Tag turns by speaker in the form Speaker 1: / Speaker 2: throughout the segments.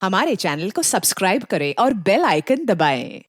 Speaker 1: हमारे चैनल को सब्सक्राइब करें और बेल आइकन दबाएं।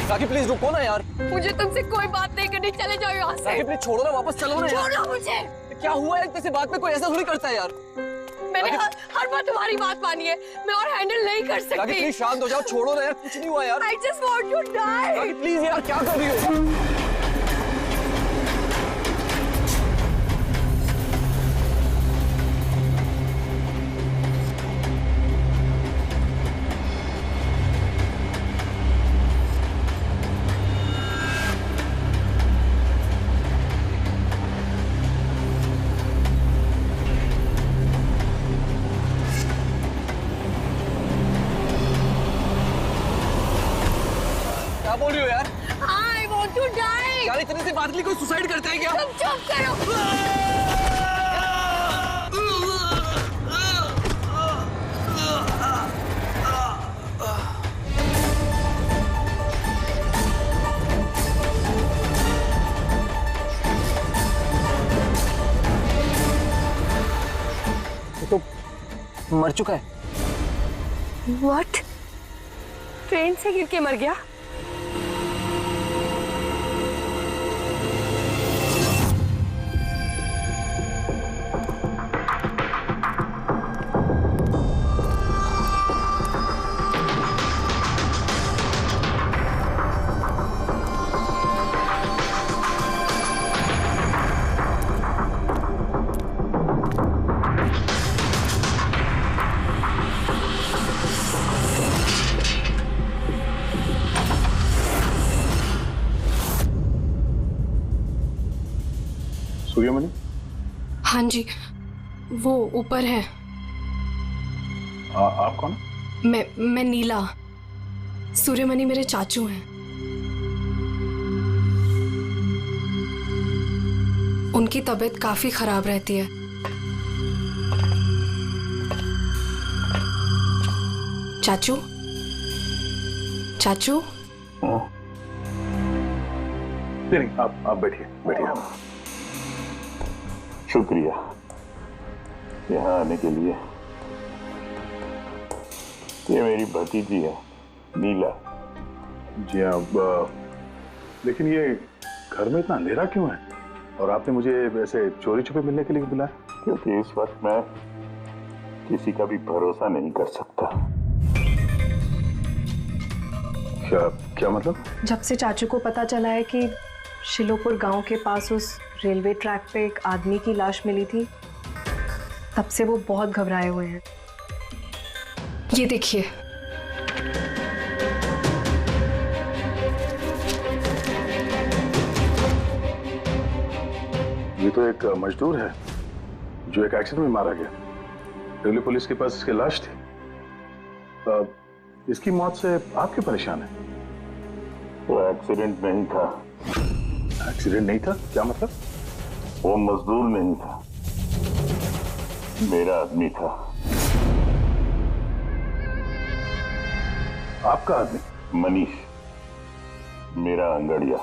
Speaker 2: राखी प्लीज रुको ना यार।
Speaker 3: मुझे तुमसे कोई बात नहीं करनी, चले जाओ यहाँ से।
Speaker 2: राखी प्लीज छोड़ो ना, वापस चलो ना यार।
Speaker 3: छोड़ो मुझे।
Speaker 2: क्या हुआ है, किसी बात में कोई ऐसा थोड़ी करता है यार।
Speaker 3: मैंने हर बार तुम्हारी बात मानी है, मैं और हैंडल नहीं कर सकती।
Speaker 2: राखी प्लीज शांत हो जाओ, छोड़ो ना यार, कुछ नहीं हुआ यार।
Speaker 3: I just want to die।
Speaker 2: Rakhi please यार, क्या कर रही हो? क्या बोल रही हो यार?
Speaker 3: I want to die।
Speaker 2: यार इतनी सी बात के लिए कोई सुसाइड करता है क्या?
Speaker 3: तुम चुप करो।
Speaker 2: तो मर चुका है।
Speaker 3: What? ट्रेन से गिर के मर गया?
Speaker 4: सूर्यमणि?
Speaker 3: हाँ जी, वो ऊपर है।
Speaker 4: आप कौन?
Speaker 3: मैं नीला। सूर्यमणि मेरे चाचू हैं। उनकी तबीयत काफी खराब रहती है। चाचू, चाचू।
Speaker 4: नहीं, आप बैठिए बैठिए।
Speaker 5: शुक्रिया यहाँ आने के लिए। ये मेरी भतीजी है नीला।
Speaker 4: जी अब लेकिन ये घर में इतना अंधेरा क्यों है? और आपने मुझे वैसे चोरी छुपे मिलने के लिए बुलाया?
Speaker 5: क्योंकि इस वक्त मैं किसी का भी भरोसा नहीं कर सकता।
Speaker 4: क्या मतलब?
Speaker 6: जब से चाचू को पता चला है कि शिलोपुर गांव के पास उस रेलवे ट्रैक पे एक आदमी की लाश मिली थी, तब से वो बहुत घबराए हुए हैं।
Speaker 3: ये देखिए।
Speaker 4: ये तो एक मजदूर है जो एक एक्सीडेंट में मारा गया। रेलवे पुलिस के पास इसकी लाश थी। इसकी मौत से आप क्यों परेशान हैं?
Speaker 5: वो एक्सीडेंट नहीं था।
Speaker 4: एक्सीडेंट नहीं था? क्या मतलब?
Speaker 5: वो मजदूर नहीं था, मेरा आदमी था।
Speaker 4: आपका आदमी?
Speaker 5: मनीष, मेरा अंगड़िया।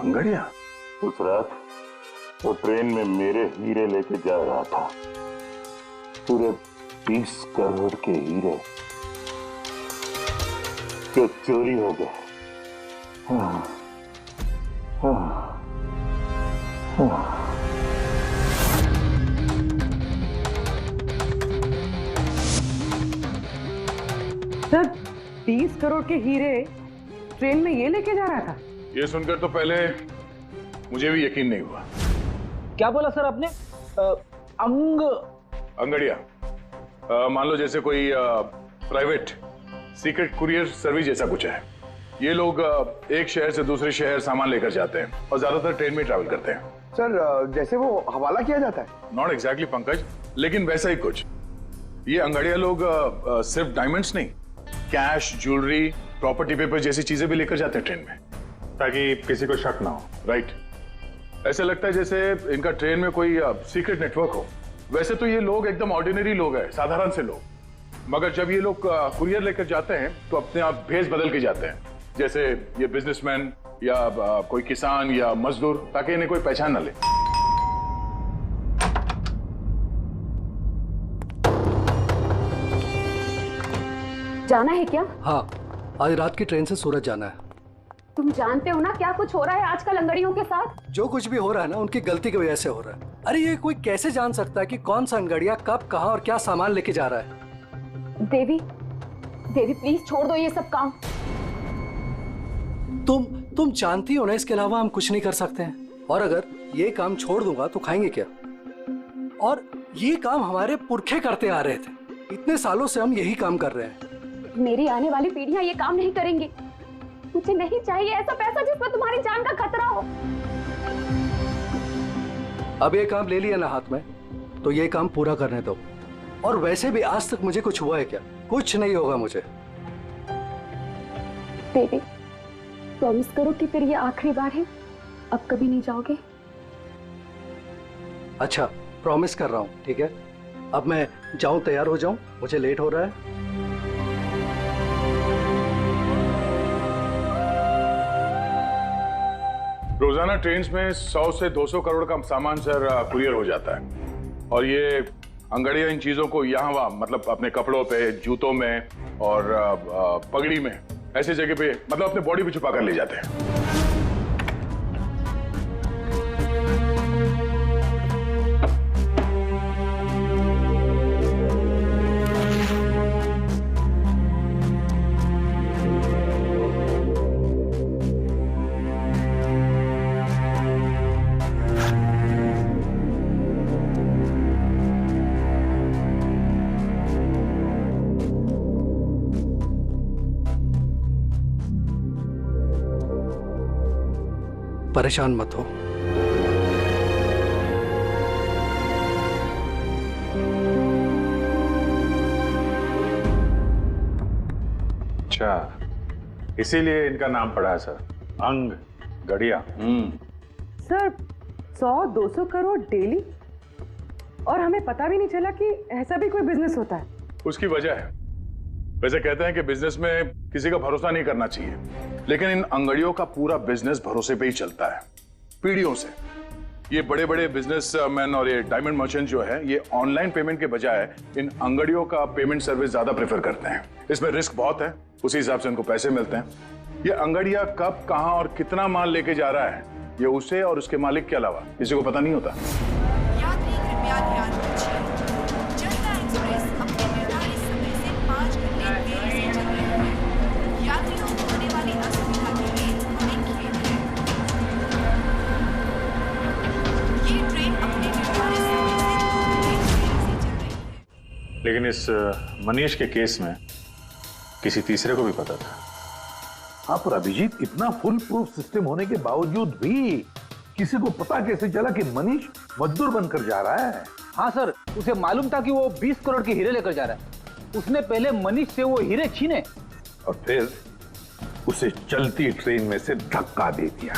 Speaker 4: अंगड़िया?
Speaker 5: उस रात वो ट्रेन में मेरे हीरे लेके जा रहा था। पूरे 20 करोड़ के हीरे जो चोरी हो गए।
Speaker 6: सर, 30 करोड़ के हीरे ट्रेन में ये लेके जा रहा था?
Speaker 4: ये सुनकर तो पहले मुझे भी यकीन नहीं हुआ।
Speaker 2: क्या बोला सर आपने?
Speaker 4: अंगड़िया मान लो जैसे कोई प्राइवेट सीक्रेट कुरियर सर्विस जैसा कुछ है। ये लोग एक शहर से दूसरे शहर सामान लेकर जाते हैं और ज्यादातर ट्रेन में ट्रैवल करते हैं।
Speaker 7: सर जैसे वो हवाला किया जाता है।
Speaker 4: नॉट एग्जैक्टली पंकज, लेकिन वैसा ही कुछ। ये अंगड़िया लोग सिर्फ डायमंड्स नहीं, कैश, ज्वेलरी, प्रॉपर्टी पेपर जैसी चीजें भी लेकर जाते हैं ट्रेन में, ताकि किसी को शक ना हो। राइट, ऐसे लगता है जैसे इनका ट्रेन में कोई सीक्रेट नेटवर्क हो। वैसे तो ये लोग एकदम ऑर्डिनरी लोग हैं, साधारण से लोग, मगर जब ये लोग कुरियर लेकर जाते हैं तो अपने आप भेस बदल के जाते हैं, जैसे ये बिजनेसमैन या कोई किसान या मजदूर, ताकि इन्हें कोई पहचान न ले।
Speaker 3: जाना है क्या?
Speaker 8: हाँ, आज रात की ट्रेन से सूरत जाना है।
Speaker 3: तुम जानते हो ना क्या कुछ हो रहा है आजकल अंगड़ियों के साथ?
Speaker 8: जो कुछ भी हो रहा है ना, उनकी गलती की वजह से हो रहा है। अरे ये कोई कैसे जान सकता है कि कौन सा अंगड़िया कब, कहाँ और क्या सामान लेके जा रहा है?
Speaker 3: देवी, देवी प्लीज छोड़ दो ये सब काम।
Speaker 8: तुम जानती हो ना, इसके अलावा हम कुछ नहीं कर सकते हैं। और अगर ये काम छोड़ दूंगा तो खाएंगे क्या? और ये काम हमारे पुरखे करते आ रहे थे, इतने सालों से हम यही काम कर रहे हैं।
Speaker 3: मेरी आने वाली पीढ़ियां ये काम नहीं करेंगी। मुझे नहीं चाहिए ऐसा पैसा जिसमें तुम्हारी जान का खतरा हो।
Speaker 8: अब ये काम ले लिया ना हाथ में, तो ये काम पूरा करने दो। और वैसे भी आज तक मुझे कुछ हुआ है क्या? कुछ नहीं होगा मुझे।
Speaker 3: देवी, प्रॉमिस करो कि फिर ये आखिरी बार है, अब कभी नहीं जाओगे।
Speaker 8: अच्छा, प्रॉमिस कर रहा हूँ, ठीक है? अब मैं जाऊं, तैयार हो जाऊं, मुझे लेट हो रहा है।
Speaker 4: रोजाना ट्रेन में 100 से 200 करोड़ का सामान सर कुरियर हो जाता है, और ये अंगड़िया इन चीजों को यहाँ वहाँ, मतलब अपने कपड़ों पे, जूतों में और पगड़ी में, ऐसी जगह पे, मतलब अपने बॉडी पे छुपा कर ले जाते हैं।
Speaker 8: परेशान मत हो।
Speaker 4: अच्छा, इसीलिए इनका नाम पड़ा है सर, अंग गड़िया।
Speaker 9: सर 100-200 करोड़ डेली, और हमें पता भी नहीं चला कि ऐसा भी कोई बिजनेस होता है।
Speaker 4: उसकी वजह है, वैसे कहते हैं कि बिजनेस में किसी का भरोसा नहीं करना चाहिए, लेकिन इन अंगड़ियों का पूरा बिजनेस भरोसे पे ही चलता है, पीढ़ियों से। ये बड़े बड़े बिजनेसमैन और ये डायमंड मर्चेंट जो है, ये ऑनलाइन पेमेंट के बजाय इन अंगड़ियों का पेमेंट सर्विस ज्यादा प्रेफर करते हैं। इसमें रिस्क बहुत है, उसी हिसाब से उनको पैसे मिलते हैं। ये अंगड़िया कब, कहां और कितना माल लेके जा रहा है, ये उसे और उसके मालिक के अलावा किसी को पता नहीं होता।
Speaker 10: यात्री कृपया ध्यान दीजिए, जनता एक्सप्रेस अपने निर्धारित समय से 5 घंटे देरी से चल रही है। यात्रियों को होने वाली असुविधा के लिए हमें खेद है। ये ट्रेन अपने निर्धारित समय से 2 घंटे देरी से चल रही है।
Speaker 4: लेकिन इस मनीष के केस में किसी तीसरे को भी पता था।
Speaker 5: हाँ, पर अभिजीत, इतना फुल प्रूफ सिस्टम होने के बावजूद भी किसी को पता कैसे चला कि मनीष मजदूर बनकर जा रहा है?
Speaker 2: हाँ सर, उसे मालूम था कि वो 20 करोड़ के हीरे लेकर जा रहा है। उसने पहले मनीष से वो हीरे छीने
Speaker 5: और फिर उसे चलती ट्रेन में से धक्का दे दिया।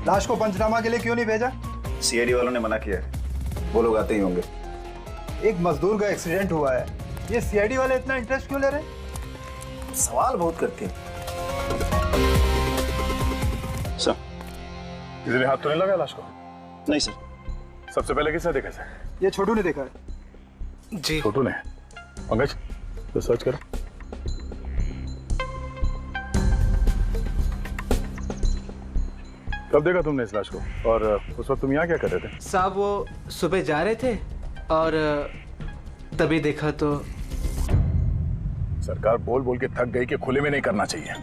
Speaker 7: लाश को पंचनामा के लिए क्यों नहीं भेजा?
Speaker 11: सीआईडी वालों ने मना किया है, वो लोग आते ही होंगे।
Speaker 7: एक मजदूर का एक्सीडेंट हुआ है, ये सीआईडी वाले इतना इंटरेस्ट क्यों ले रहे हैं?
Speaker 11: सवाल बहुत करते हैं। सर,
Speaker 4: किसी ने हाथ तो नहीं लगाया लाश को?
Speaker 11: नहीं सर।
Speaker 4: सबसे पहले किसने देखा सर?
Speaker 7: ये छोटू ने देखा है।
Speaker 8: जी
Speaker 4: छोटू ने। पंकज तो सर्च करो। कब देखा तुमने इस लाश को और उस वक्त तुम यहाँ क्या कर रहे थे?
Speaker 12: साहब वो सुबह जा रहे थे और तभी देखा तो।
Speaker 4: सरकार बोल बोल के थक गई कि खुले में नहीं करना चाहिए,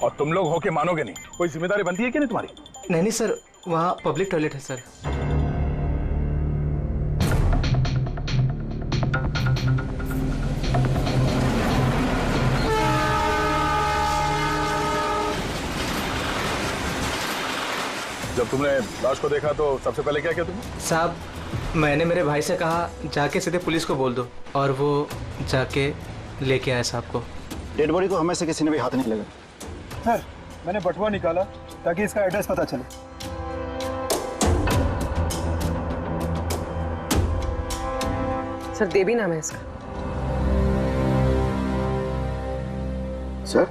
Speaker 4: और तुम लोग हो के मानोगे नहीं। कोई जिम्मेदारी बनती है कि नहीं तुम्हारी?
Speaker 12: नहीं सर, वहाँ पब्लिक टॉयलेट है सर।
Speaker 4: जब तुमने लाश को देखा तो सबसे पहले क्या किया तुमने?
Speaker 12: साहब मैंने मेरे भाई से कहा जाके सीधे पुलिस को बोल दो, और वो जाके लेके आया साहब को।
Speaker 11: डेड बॉडी को हमें से किसी ने भी हाथ नहीं लगा।
Speaker 7: है, मैंने बटुआ निकाला ताकि इसका एड्रेस पता चले।
Speaker 9: सर देवी नाम है इसका।
Speaker 5: सर,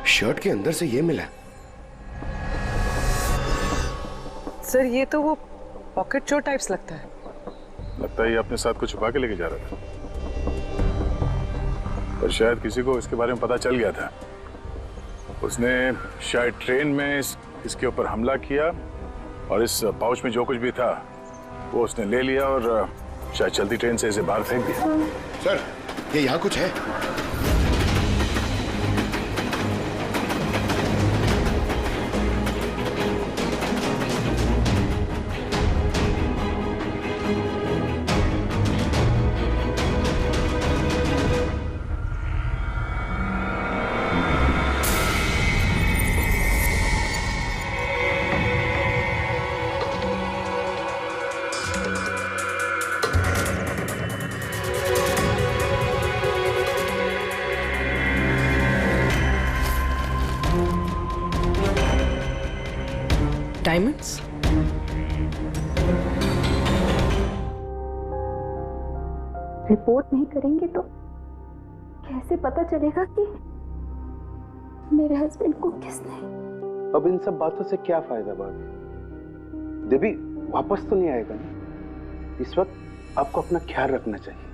Speaker 5: शर्ट के अंदर से ये मिला।
Speaker 9: सर ये तो वो पॉकेट चोर टाइप्स लगता है।
Speaker 4: लगता है ये अपने साथ कुछ छुपा के लेके जा रहा था, पर शायद किसी को इसके बारे में पता चल गया था। उसने शायद ट्रेन में इसके ऊपर हमला किया, और इस पाउच में जो कुछ भी था वो उसने ले लिया और शायद चलती ट्रेन से इसे बाहर फेंक दिया।
Speaker 5: सर, ये यहाँ कुछ है?
Speaker 9: डायमंड्स?
Speaker 3: रिपोर्ट नहीं करेंगे तो कैसे पता चलेगा कि मेरे हस्बैंड को किसने?
Speaker 2: अब इन सब बातों से क्या फायदा भाभी? देवी वापस तो नहीं आएगा ना? इस वक्त आपको अपना ख्याल रखना चाहिए।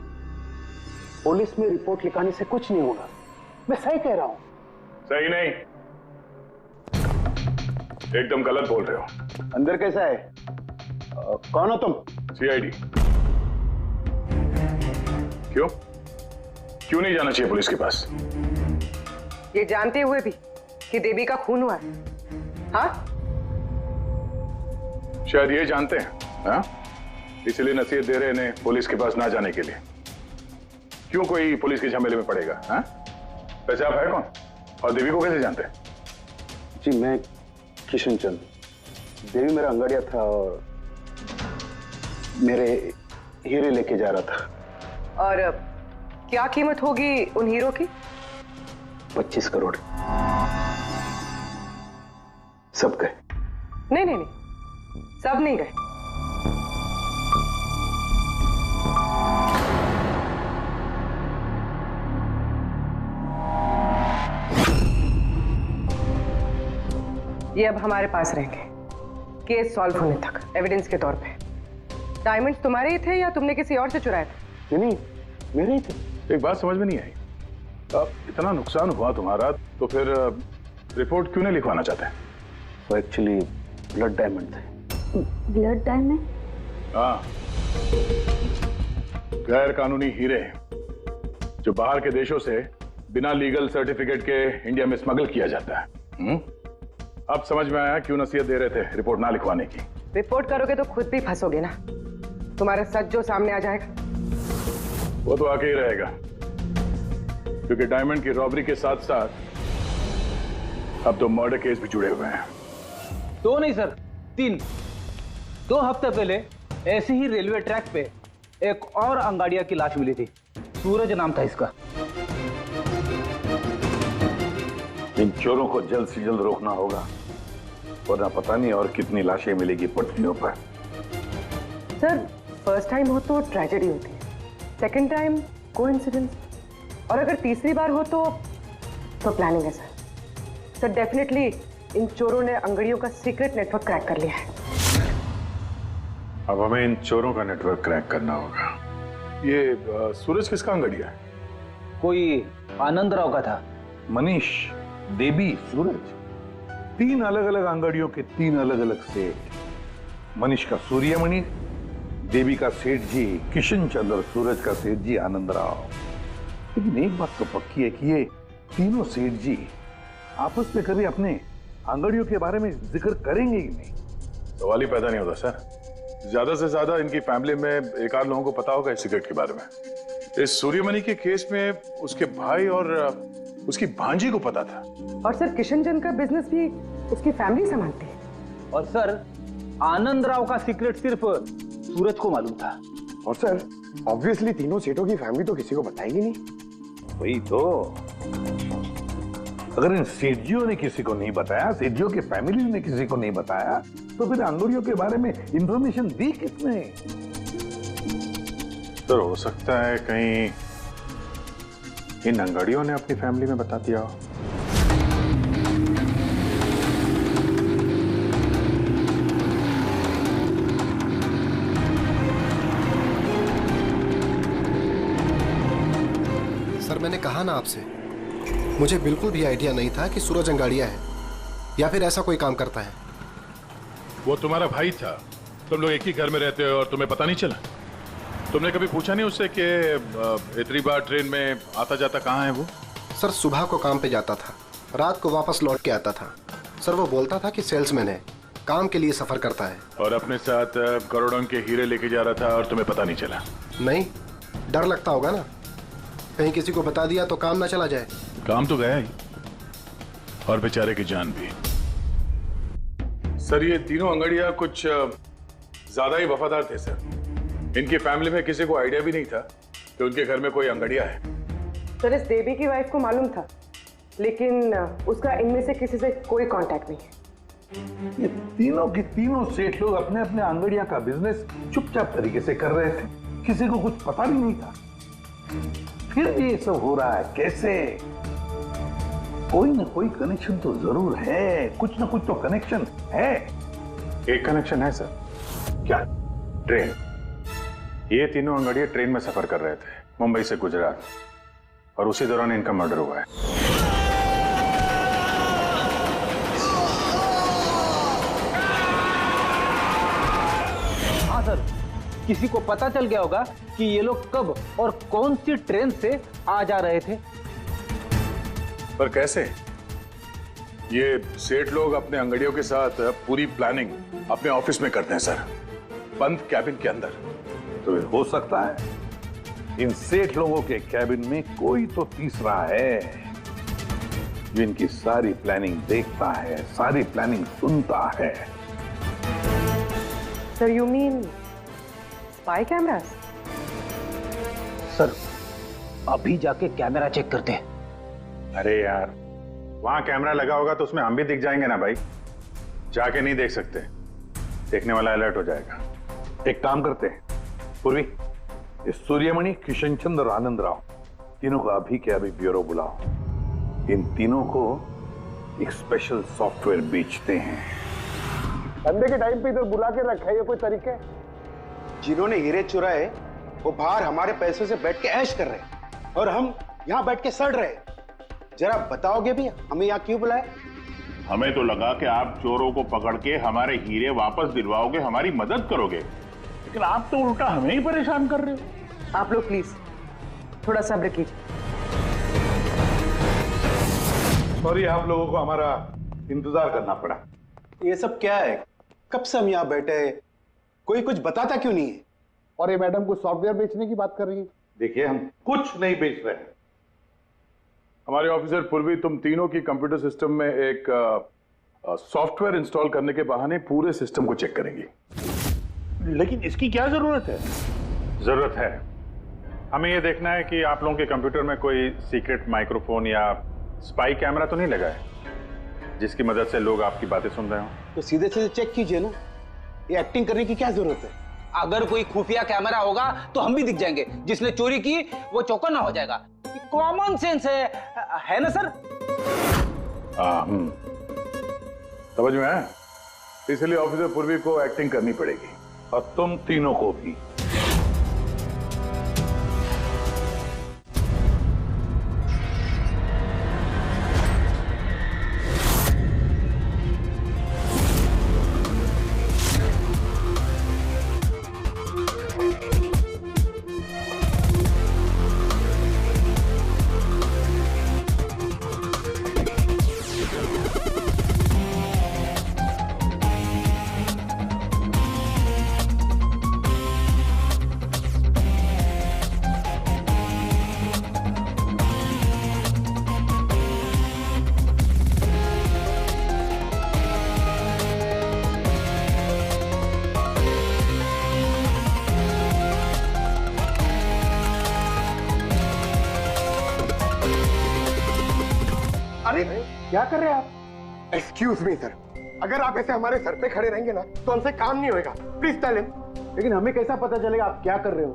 Speaker 2: पुलिस में रिपोर्ट लिखाने से कुछ नहीं होगा। मैं सही कह रहा हूँ।
Speaker 4: सही नहीं, एकदम गलत बोल रहे हो।
Speaker 2: अंदर कैसा है? कौन हो तुम?
Speaker 4: सीआईडी। क्यों क्यों नहीं जाना चाहिए पुलिस के पास?
Speaker 9: ये जानते हुए भी कि देवी का खून हुआ है? हाँ?
Speaker 4: शायद ये जानते हैं, हाँ? इसलिए नसीहत दे रहे हैं पुलिस के पास ना जाने के लिए। क्यों कोई पुलिस के झमेले में पड़ेगा? हाँ? वैसे आप है कौन और देवी को कैसे जानते हैं?
Speaker 2: जी मैं किशन चंद। देवी मेरा अंगड़िया था और मेरे हीरे लेके जा रहा था।
Speaker 9: और क्या कीमत होगी उन हीरो की?
Speaker 2: 25 करोड़। सब गए?
Speaker 9: नहीं नहीं नहीं, सब नहीं गए। ये अब हमारे पास रहेंगे केस सॉल्व होने तक, एविडेंस के तौर पे। डायमंड्स तुम्हारे ही थे या तुमने किसी और से चुराए थे?
Speaker 2: नहीं, मेरे ही थे।
Speaker 4: एक बात समझ में नहीं आई, अब इतना नुकसान हुआ तुम्हारा तो फिर रिपोर्ट क्यों नहीं लिखवाना चाहते?
Speaker 2: वो एक्चुअली ब्लड डायमंड थे।
Speaker 3: Blood diamond?
Speaker 4: हाँ, गैर कानूनी हीरे जो बाहर के देशों से बिना लीगल सर्टिफिकेट के इंडिया में स्मगल किया जाता है। अब समझ में आया क्यों नसीहत दे रहे थे रिपोर्ट ना लिखवाने की।
Speaker 9: रिपोर्ट करोगे तो खुद भी फंसोगे ना। तुम्हारा सच जो सामने आ जाएगा
Speaker 4: वो तो आके ही रहेगा, क्योंकि डायमंड की रॉबरी के साथ साथ अब तो मर्डर केस भी जुड़े हुए हैं।
Speaker 2: 2 नहीं सर, 3। 2 हफ्ते पहले ऐसे ही रेलवे ट्रैक पे एक और अंगाड़िया की लाश मिली थी। सूरज नाम था इसका।
Speaker 5: इन चोरों को जल्द से जल्द रोकना होगा, वरना पता नहीं और कितनी लाशें मिलेगी पटरियों पर।
Speaker 9: सर फर्स्ट टाइम हो तो ट्रेजेडी होती है, सेकंड टाइम कोइंसिडेंस, और अगर तीसरी बार हो तो प्लानिंग है सर। सर डेफिनेटली इन चोरों ने अंगड़ियों का सीक्रेट नेटवर्क क्रैक कर लिया है।
Speaker 4: अब हमें इन चोरों का नेटवर्क क्रैक करना होगा। ये सूरज किसका अंगड़िया है?
Speaker 13: कोई आनंद राव का था।
Speaker 5: मनीष, देवी, सूरज, 3 अलग अलग अंगड़ियों के 3 अलग अलग सेठ। मनीष का सूर्यमणि, देवी का सेठ जी किशन चंद्र, सूरज का सेठ जी आनंद राव। लेकिन एक बात तो पक्की है कि ये तीनों सेठ जी आपस में कभी अपने अंगड़ियों के बारे में जिक्र करेंगे ही नहीं।
Speaker 4: सवाल ही पैदा नहीं होता सर। ज्यादा से ज्यादा इनकी फैमिली में एक आध लोगों को पता होगा इस सिगरेट के बारे में। इस सूर्यमणि के केस में उसके भाई और उसकी भांजी को पता था।
Speaker 9: और सर किशन चंद का बिजनेस भी उसकी फैमिली संभालती है।
Speaker 13: और सर आनंद राव का सीक्रेट सिर्फ सूरज को मालूम था।
Speaker 14: और सर ऑब्वियसली तीनों सेठों की फैमिली तो किसी को बताएगी नहीं।
Speaker 5: वही तो, अगर इन सेठियों ने किसी को नहीं बताया, सेठियों के फैमिली ने किसी को नहीं बताया, तो फिर अंगड़ियों के बारे में इंफॉर्मेशन दी किसने?
Speaker 4: तो हो सकता है कहीं इन अंगड़ियों ने अपनी फैमिली में बता दिया हो।
Speaker 15: सर मैंने कहा ना आपसे, मुझे बिल्कुल भी आइडिया नहीं था कि सूरज अंगाड़िया है या फिर ऐसा कोई काम करता है।
Speaker 4: वो तुम्हारा भाई था, तुम लोग एक ही घर में रहते हो और तुम्हें पता नहीं चला? तुमने कभी पूछा नहीं उससे कि इतनी बार ट्रेन में आता जाता कहाँ है वो?
Speaker 15: सर सुबह को काम पे जाता था, रात को वापस लौट के आता था। सर वो बोलता था कि सेल्समैन है, काम के लिए सफर करता है।
Speaker 4: और अपने साथ करोड़ों के हीरे लेके जा रहा था और तुम्हें पता नहीं चला?
Speaker 15: नहीं, डर लगता होगा ना, कहीं किसी को बता दिया तो काम ना चला जाए।
Speaker 4: काम तो गया ही, और बेचारे की जान भी। सर ये तीनों अंगड़िया कुछ ज्यादा ही वफादार थे सर। इनकी फैमिली में किसी को आइडिया भी नहीं था कि उनके घर में कोई अंगड़िया है।
Speaker 9: सर इस देवी की वाइफ को मालूम था, लेकिन उसका इनमें से किसी से कोई कांटेक्ट नहीं है।
Speaker 5: ये तीनों के तीनों सेठ लोग अपने अपने अंगड़िया का बिजनेस चुपचाप तरीके से कर रहे थे, किसी को कुछ पता भी नहीं था। फिर ये सब हो रहा है कैसे? कोई ना कोई कनेक्शन तो जरूर है, कुछ ना कुछ तो कनेक्शन है।
Speaker 4: एक कनेक्शन है सर।
Speaker 5: क्या?
Speaker 4: ट्रेन। ये तीनों अंगड़िया ट्रेन में सफर कर रहे थे मुंबई से गुजरात, और उसी दौरान इनका मर्डर हुआ है।
Speaker 13: हाँ सर, किसी को पता चल गया होगा कि ये लोग कब और कौन सी ट्रेन से आ जा रहे थे।
Speaker 4: पर कैसे? ये सेठ लोग अपने अंगड़ियों के साथ पूरी प्लानिंग अपने ऑफिस में करते हैं सर, बंद कैबिन के अंदर।
Speaker 5: तो हो सकता है इन सेठ लोगों के कैबिन में कोई तो तीसरा है जो इनकी सारी प्लानिंग देखता है, सारी प्लानिंग सुनता है।
Speaker 9: Sir you mean spy cameras?
Speaker 13: Sir अभी जाके कैमरा चेक करते हैं।
Speaker 4: अरे यार वहां कैमरा लगा होगा तो उसमें हम भी दिख जाएंगे ना भाई। जाके नहीं देख सकते, देखने वाला अलर्ट हो जाएगा।
Speaker 5: एक काम करते हैं पूर्वी, इस सूर्यमणि, किशन चंद्र और आनंद राव तीनों को अभी के अभी ब्यूरो बुलाओ। इन तीनों को एक स्पेशल सॉफ्टवेयर बेचते हैं।
Speaker 14: धंधे के टाइम पे इधर बुला के रखा है, ये कोई तरीका है? जिन्होंने हीरे चुराए वो बाहर हमारे पैसों से बैठ के ऐश कर रहे हैं और हम यहाँ बैठ के सड़ रहे हैं। जरा बताओगे भी हमें यहाँ क्यों बुलाया?
Speaker 5: हमें तो लगा कि आप चोरों को पकड़ के हमारे हीरे वापस दिलवाओगे, हमारी मदद करोगे, लेकिन आप तो उल्टा हमें ही परेशान कर रहे हो।
Speaker 9: आप लोग प्लीज थोड़ा सब्र कीजिए।
Speaker 5: सॉरी आप लोगों को हमारा इंतजार करना पड़ा।
Speaker 14: ये सब क्या है? कब से हम यहाँ बैठे हैं, कोई कुछ बताता क्यों नहीं है? और ये मैडम को सॉफ्टवेयर बेचने की बात कर रही है।
Speaker 5: देखिए हम कुछ नहीं बेच रहे हैं।
Speaker 4: हमारे ऑफिसर पूर्वी तुम तीनों की कंप्यूटर सिस्टम में एक सॉफ्टवेयर इंस्टॉल करने के बहाने पूरे सिस्टम को चेक करेंगी।
Speaker 5: लेकिन इसकी क्या जरूरत है?
Speaker 4: जरूरत है, हमें यह देखना है कि आप लोगों के कंप्यूटर में कोई सीक्रेट माइक्रोफोन या स्पाई कैमरा तो नहीं लगा है। जिसकी मदद से लोग आपकी बातें सुन रहे हो?
Speaker 14: तो सीधे सीधे चेक कीजिए ना, ये एक्टिंग करने की क्या जरूरत है?
Speaker 13: अगर कोई खुफिया कैमरा होगा तो हम भी दिख जाएंगे, जिसने चोरी की वो चौकन्ना हो जाएगा। कॉमन सेंस है ना सर?
Speaker 4: समझ में आया? इसलिए ऑफिसर पूर्वी को एक्टिंग करनी पड़ेगी और तुम तीनों को भी।
Speaker 14: अरे क्या कर रहे हैं आप? एक्सक्यूज मी सर, अगर आप ऐसे हमारे सर पे खड़े रहेंगे ना तो हमसे काम नहीं होएगा। Please tell him. लेकिन हमें कैसा पता चलेगा आप क्या कर रहे हो?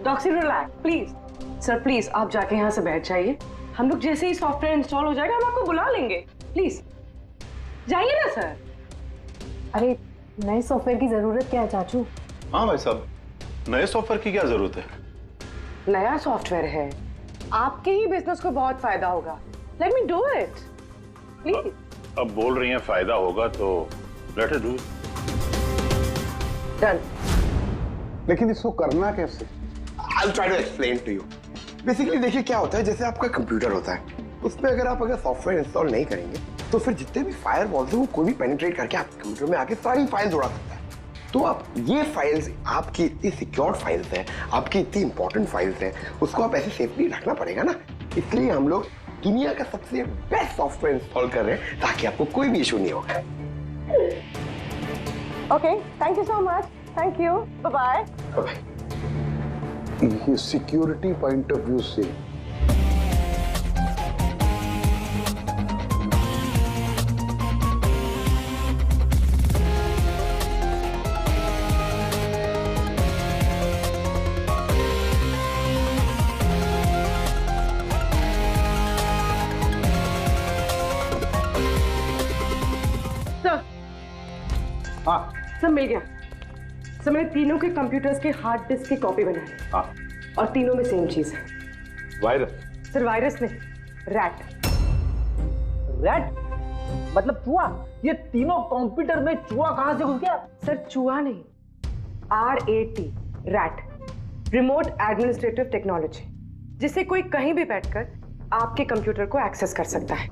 Speaker 9: Doxy relax please. Sir please आप जाके यहाँ से बैठ जाइए, हम लोग जैसे ही सॉफ्टवेयर इंस्टॉल हो जाएगा हम आपको बुला लेंगे। प्लीज जाइए ना सर।
Speaker 6: अरे नए सॉफ्टवेयर की जरूरत क्या है चाचू?
Speaker 11: हाँ भाई साहब, नए सॉफ्टवेयर की क्या जरूरत है?
Speaker 9: नया सॉफ्टवेयर है, आपके ही बिजनेस को बहुत फायदा होगा। Let me do it please.
Speaker 4: अब बोल रही हैं फायदा होगा तो let us do it.
Speaker 9: Done.
Speaker 14: लेकिन इसको करना कैसे? I'll try to explain to you. Basically देखिए क्या होता है, जैसे आपका कंप्यूटर होता है, उसमें अगर सॉफ्टवेयर इंस्टॉल नहीं करेंगे तो फिर जितने भी फायरवॉल्स हैं वो कोई भी पेनिट्रेट करके आपके कंप्यूटर में आके सारी फाइल्स उड़ा सकता है। तो आप ये फाइल्स, आपकी इतनी सिक्योर्ड फाइल्स हैं, आपकी इतनी इंपॉर्टेंट फाइल्स हैं, उसको आप ऐसे सेफली रखना पड़ेगा ना। इसलिए हम लोग दुनिया का सबसे बेस्ट सॉफ्टवेयर इंस्टॉल कर रहे हैं ताकि आपको कोई भी इशू नहीं होगा।
Speaker 9: Okay, thank you so much. Thank you, bye bye.
Speaker 14: ये सिक्योरिटी पॉइंट ऑफ व्यू से
Speaker 9: सब मिल गया। सर मैंने तीनों के कंप्यूटर्स के हार्ड डिस्क की कॉपी बनाई।
Speaker 4: हाँ।
Speaker 9: और तीनों में सेम चीज है।
Speaker 4: वायरस?
Speaker 9: सर वायरस नहीं, रैट।
Speaker 13: रैट मतलब चूहा? ये तीनों कंप्यूटर में चूहा कहां से घुस गया?
Speaker 9: सर चूहा नहीं, RAT, rat, remote administrative technology, जिससे कोई कहीं भी बैठकर आपके कंप्यूटर को एक्सेस कर सकता है,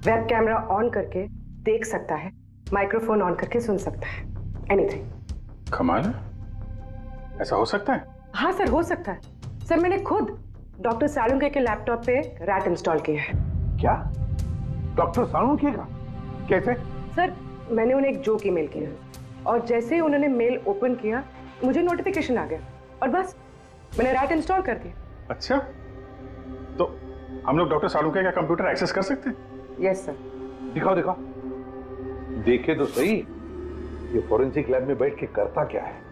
Speaker 9: वेब कैमरा ऑन करके देख सकता है, माइक्रोफोन ऑन करके सुन सकता है, एनीथिंग।
Speaker 4: कमाल है, ऐसा हो सकता है?
Speaker 9: हाँ सर हो सकता है। सर मैंने खुद डॉक्टर सालुंके के लैपटॉप पे रैट इंस्टॉल किया है।
Speaker 14: क्या? डॉक्टर सालुंके का? कैसे?
Speaker 9: सर मैंने उन्हें एक जोक ईमेल किया और जैसे ही उन्होंने मेल ओपन किया मुझे नोटिफिकेशन आ गया और बस मैंने रैट इंस्टॉल कर दिया।
Speaker 4: अच्छा, तो हम लोग डॉक्टर सालुंके का कंप्यूटर एक्सेस कर सकते हैं?
Speaker 9: Yes sir.
Speaker 5: दिखाओ दिखाओ, देखे तो सही ये फॉरेंसिक लैब में बैठ के करता क्या है।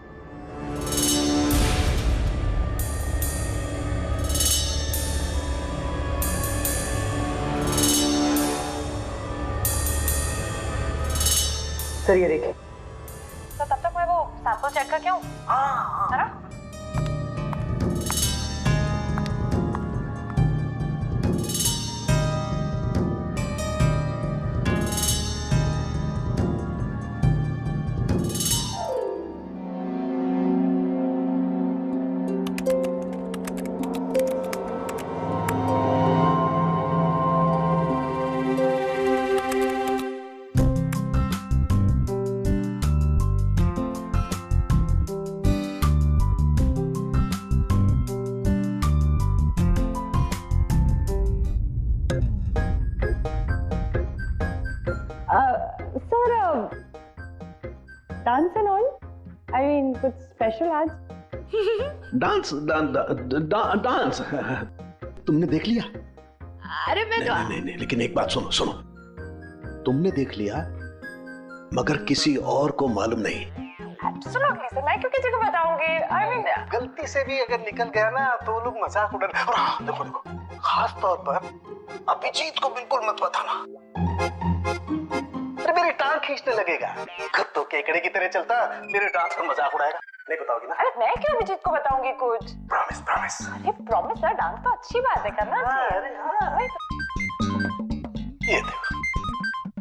Speaker 9: सर ये देखिए।
Speaker 16: तो तब तक मैं वो सैंपल चेक करके आऊं? जरा।
Speaker 9: Dance and all, I mean कुछ स्पेशल आज?
Speaker 11: डांस डांस तुमने देख लिया?
Speaker 16: अरे मैं तो
Speaker 11: नहीं, लेकिन एक बात सुनो सुनो, तुमने देख लिया, मगर किसी और को मालूम नहीं।
Speaker 16: एब्सोल्युटली सर, मैं क्यों किसी को बताऊंगी? आई मीन
Speaker 15: गलती से भी अगर निकल गया ना तो लोग मजाक उड़ा। और हाँ, देखो देखो, खास तौर पर अभिजीत को बिल्कुल मत बताना, अरे मेरी टांग खींचने लगेगा। तो केकड़े की तरह चलता, मेरे डांस का मजाक उड़ाएगा। नहीं बताओगी ना?
Speaker 16: अरे मैं क्यों अभिजीत को बताऊंगी कुछ?
Speaker 15: Promise promise.
Speaker 16: अरे प्रॉमिस सर, डांस तो अच्छी बात है, करना चाहिए।
Speaker 15: ये देखो,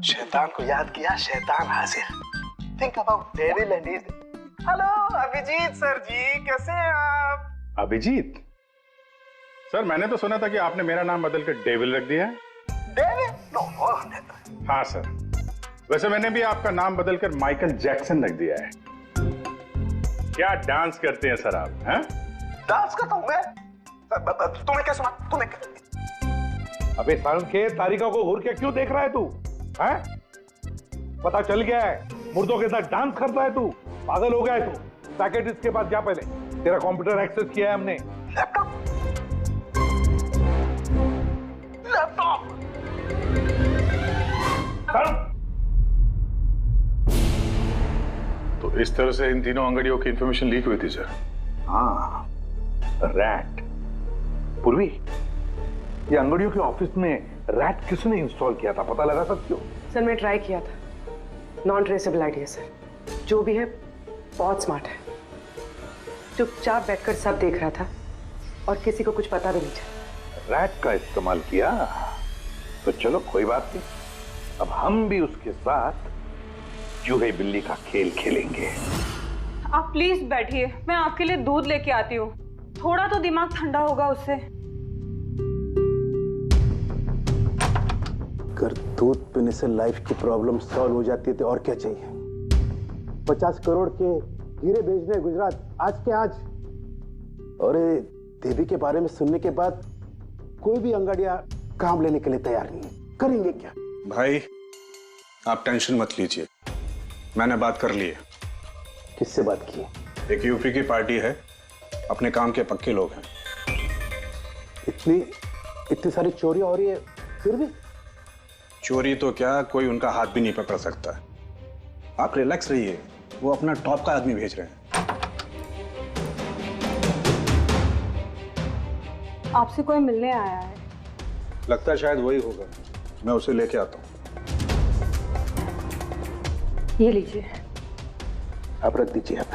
Speaker 15: शैतान को याद किया, शैतान हाजिर। Think about devil and his. Hello Abhijit sir ji, कैसे हैं आप?
Speaker 4: अभिजीत सर, मैंने तो सुना था कि आपने मेरा नाम बदल कर डेविल रख दिया है।
Speaker 15: डेविल? नो।
Speaker 4: हाँ सर, वैसे मैंने भी आपका नाम बदलकर माइकल जैक्सन रख दिया है। क्या डांस करते हैं सर आप? हैं?
Speaker 15: डांस करता हूँ मैं? तुम्हें क्या सुना? तुम्हें
Speaker 5: अबे सारंग के तारिका को घूर के क्यों देख रहा है तू? हैं? पता चल गया है मुर्दों के साथ डांस करता है तू। पागल हो गया है तू। साइकियाट्रिस्ट के पास जा पहले, तेरा कंप्यूटर एक्सेस किया है हमने।
Speaker 15: लैपटॉप।
Speaker 4: तो इस तरह से इन तीनों अंगड़ियों की इंफॉर्मेशन लीक हुई थी सर।
Speaker 5: हाँ, रैट। पूर्वी, ये अंगड़ियों के ऑफिस में रैट किसने इंस्टॉल किया था, पता लगा सकते हो?
Speaker 9: सर मैं ट्राई किया था, नॉन ट्रेसेबल आइडिया सर। जो भी है बहुत स्मार्ट है, चुपचाप बैठकर सब देख रहा था और किसी को कुछ पता भी नहीं चला।
Speaker 5: रैट का इस्तेमाल किया तो चलो कोई बात नहीं, अब हम भी उसके साथ चूहे बिल्ली का खेल खेलेंगे।
Speaker 16: आप प्लीज बैठिए, मैं आपके लिए दूध लेके आती हूँ, थोड़ा तो दिमाग ठंडा होगा उससे।
Speaker 2: अगर दूध पीने से लाइफ की प्रॉब्लम सॉल्व हो जाती है तो और क्या चाहिए? 50 करोड़ के हीरे भेजने गुजरात आज के आज। और देवी के बारे में सुनने के बाद कोई भी अंगड़िया काम लेने के लिए तैयार नहीं है। करेंगे क्या?
Speaker 11: भाई आप टेंशन मत लीजिए, मैंने बात कर ली है।
Speaker 2: किससे बात की?
Speaker 11: एक यूपी की पार्टी है, अपने काम के पक्के लोग हैं।
Speaker 2: इतनी सारी चोरियां हो रही है फिर भी?
Speaker 11: चोरी तो क्या, कोई उनका हाथ भी नहीं पकड़ सकता। आप रिलैक्स रहिए, वो अपना टॉप का आदमी भेज रहे हैं।
Speaker 16: आपसे कोई मिलने आया है?
Speaker 11: लगता है शायद वही होगा, मैं उसे लेके आता हूँ।
Speaker 9: ये लीजिए।
Speaker 2: आप रख दीजिए। आप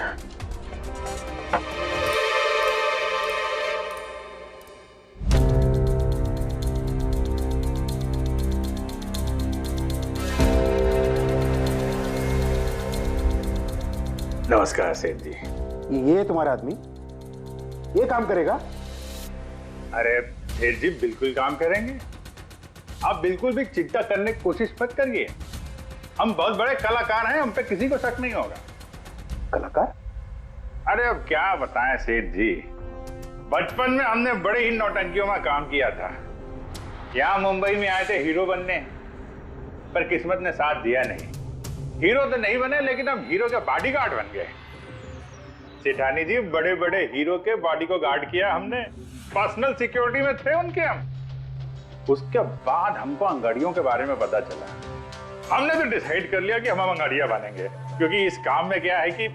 Speaker 4: नमस्कार सेठ जी।
Speaker 2: ये तुम्हारा आदमी ये काम करेगा?
Speaker 4: अरे सेठ जी बिल्कुल काम करेंगे, आप बिल्कुल भी चिंता करने की कोशिश मत करिए। हम बहुत बड़े कलाकार हैं, हम पे किसी को शक नहीं होगा।
Speaker 2: कलाकार?
Speaker 4: अरे अब क्या बताएं सेठ जी, बचपन में हमने बड़े ही नौटंकियों में काम किया था। यहाँ मुंबई में आए थे हीरो बनने, पर किस्मत ने साथ दिया नहीं। हीरो तो नहीं बने, लेकिन हम हीरो के बॉडीगार्ड बन गए। सेठानी जी, बड़े बड़े हीरो के बॉडी को गार्ड किया हमने, पर्सनल सिक्योरिटी में थे उनके हम। उसके बाद हमको अंगड़ियों के बारे में पता चला, हमने तो डिसाइड कर लिया कि हम अंगड़िया बनेंगे, क्योंकि इस काम में क्या है कि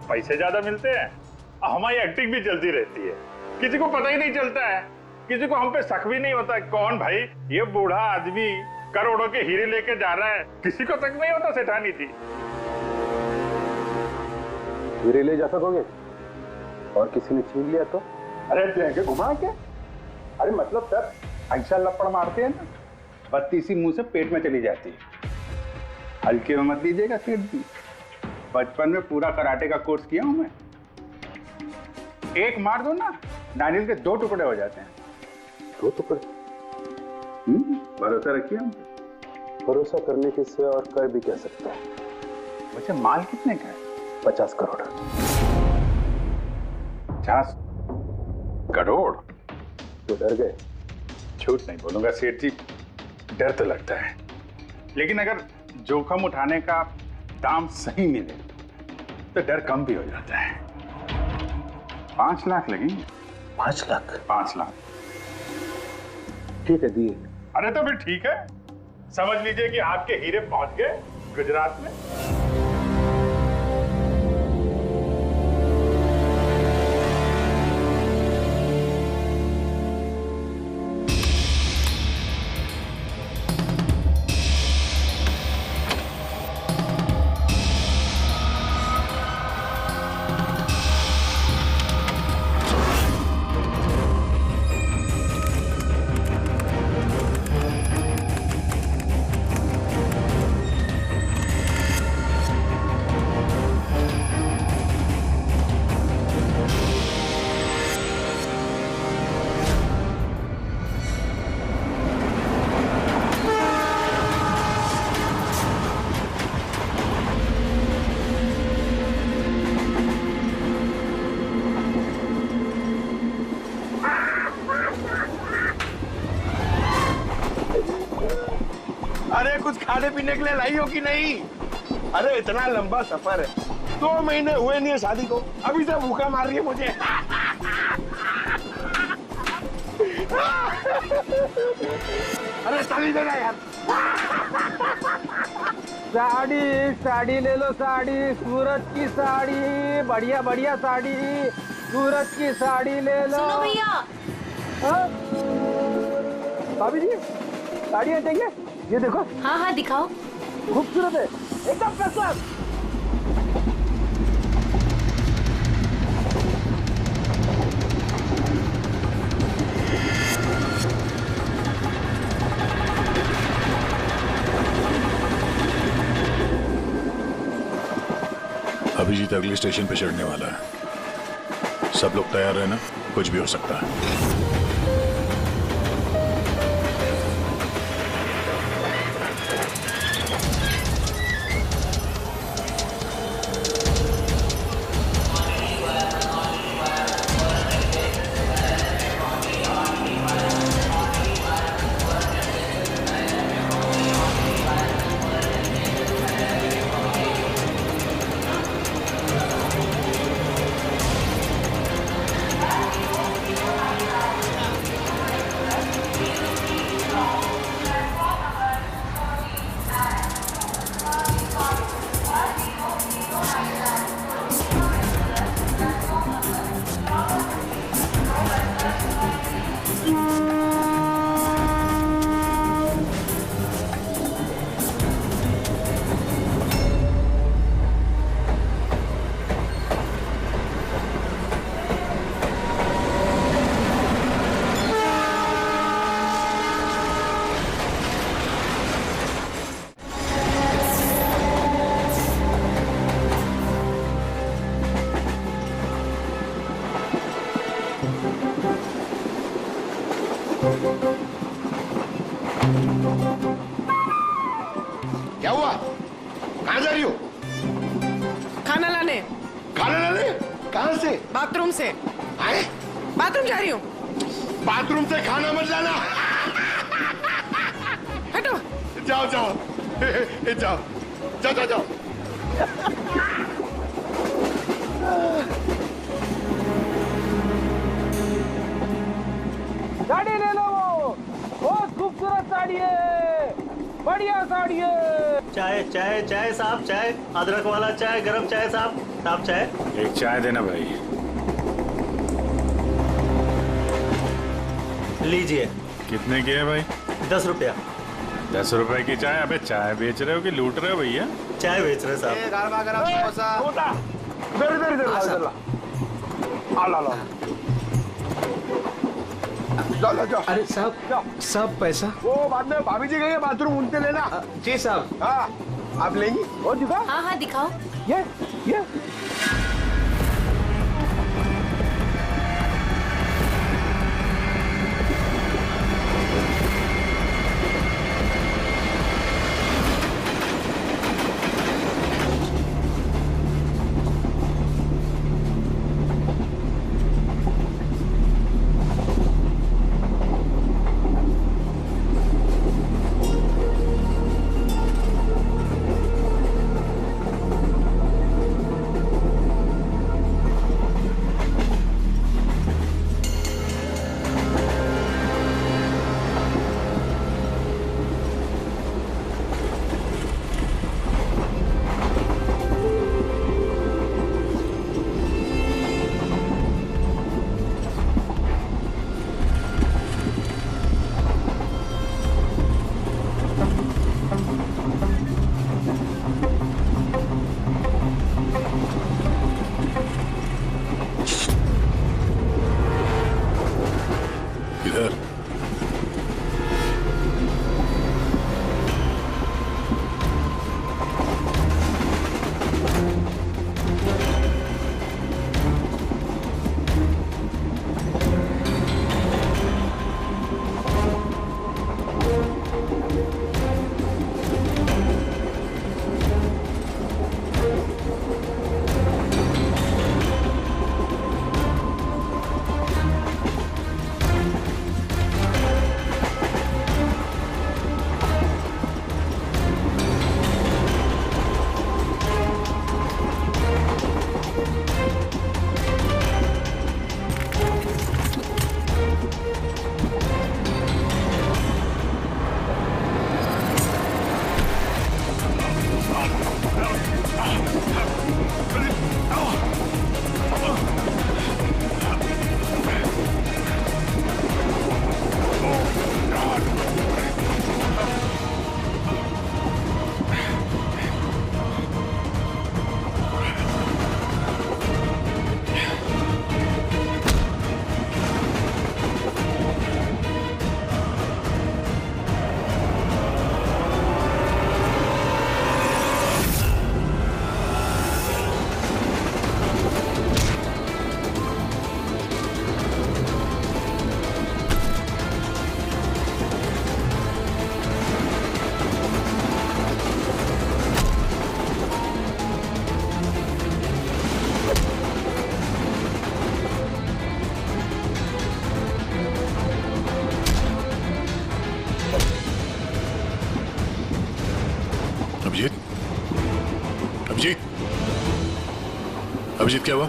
Speaker 4: पैसे ज्यादा मिलते हैं और हमारी एक्टिंग भी चलती रहती है। किसी को पता ही नहीं चलता है, किसी को हम पे शक भी नहीं होता कौन भाई ये बूढ़ा आदमी करोड़ों के हीरे लेके जा रहा है, किसी को शक नहीं होता। सेठानी थी।
Speaker 2: हीरे ले जा सकोगे और किसी ने छीन लिया तो?
Speaker 4: अरे देंगे घुमा के। अरे मतलब सर ऐसा लपड़ मारते हैं ना, बत्ती सी मुंह से पेट में चली जाती है। हल्के में मत लीजिएगा सेठ जी, बचपन में पूरा कराटे का कोर्स किया हूं मैं। एक मार दो ना, नारियल के 2 टुकड़े हो जाते हैं।
Speaker 2: 2 टुकड़े?
Speaker 4: भरोसा रखिए हम।
Speaker 2: भरोसा करने के सिवा और कर भी क्या सकता है।
Speaker 4: वैसे माल कितने का है?
Speaker 2: 50 करोड़।
Speaker 4: 50 करोड़?
Speaker 2: तो डर गए?
Speaker 4: झूठ नहीं बोलूंगा सेठ जी, डर तो लगता है, लेकिन अगर जोखिम उठाने का दाम सही मिले तो डर कम भी हो जाता है। 5 लाख लगेंगे।
Speaker 2: 5 लाख?
Speaker 4: 5 लाख।
Speaker 2: ठीक है, दिए।
Speaker 4: अरे तो फिर ठीक है,
Speaker 17: समझ लीजिए कि आपके हीरे पहुंच गए गुजरात में।
Speaker 14: अरे कुछ खाने पीने के लिए लाई हो कि नहीं? अरे इतना लंबा सफर है, 2 महीने हुए नहीं है शादी को, अभी से भूखा मार रही है मुझे। अरे चली देना यार।
Speaker 13: साड़ी साड़ी ले लो, साड़ी सूरत की साड़ी, बढ़िया बढ़िया साड़ी, सूरत की साड़ी ले लो।
Speaker 18: सुनो भैया।
Speaker 13: भाभी जी साड़ियाँ चाहिए? ये देखो।
Speaker 18: हाँ हाँ दिखाओ।
Speaker 13: खूबसूरत है, एकदम फर्स्ट क्लास।
Speaker 4: अभिजीत अगले स्टेशन पे चढ़ने वाला है, सब लोग तैयार रहना, कुछ भी हो सकता है।
Speaker 14: क्या हुआ? कहाँ जा रही हो?
Speaker 9: खाना लाने।
Speaker 14: खाना लाने? कहाँ से?
Speaker 9: बाथरूम से।
Speaker 14: आए?
Speaker 9: बाथरूम जा रही हूँ।
Speaker 14: बाथरूम से खाना मत लाना।
Speaker 9: हटो।
Speaker 14: जाओ जाओ जाओ जाओ जाओ जाओ।
Speaker 13: साड़ी ले लो, बहुत खूबसूरत साड़ी है, बढ़िया साड़ी है।
Speaker 19: चाय चाय चाय साहब, चाय अदरक वाला चाय, गरम चाय साहब। साहब चाय।
Speaker 17: एक चाय देना भाई।
Speaker 19: लीजिए।
Speaker 17: कितने की है भाई?
Speaker 19: 10 रुपया।
Speaker 17: 10 रुपए की चाय? अबे चाय बेच रहे हो कि लूट रहे हो भैया?
Speaker 19: चाय बेच रहे साहब।
Speaker 14: इधर इधर इधर ला ला। जाओ।
Speaker 12: अरे साहब पैसा।
Speaker 14: वो बाद में भाभी जी गई बाथरूम, उनसे लेना।
Speaker 12: जी साहब।
Speaker 14: हाँ आप लेंगी? और दिखा।
Speaker 18: हाँ हाँ दिखाओ।
Speaker 14: ये
Speaker 4: अभिजीत, अभिजीत, अभिजीत क्या हुआ?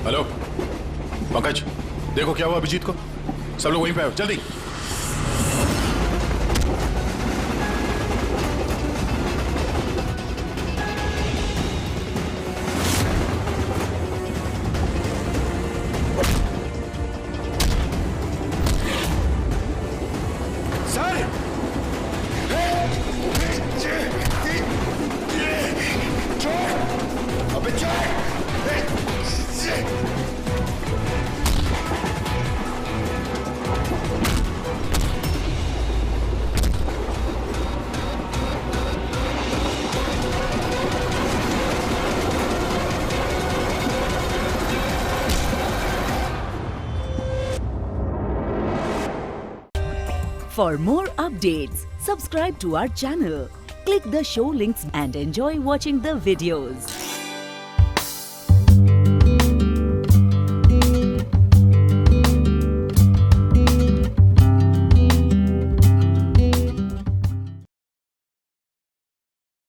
Speaker 4: हेलो पंकज, देखो क्या हुआ अभिजीत को। सब लोग वहीं पे आओ जल्दी।
Speaker 18: For more updates, subscribe to our channel, click the show links and enjoy watching the videos.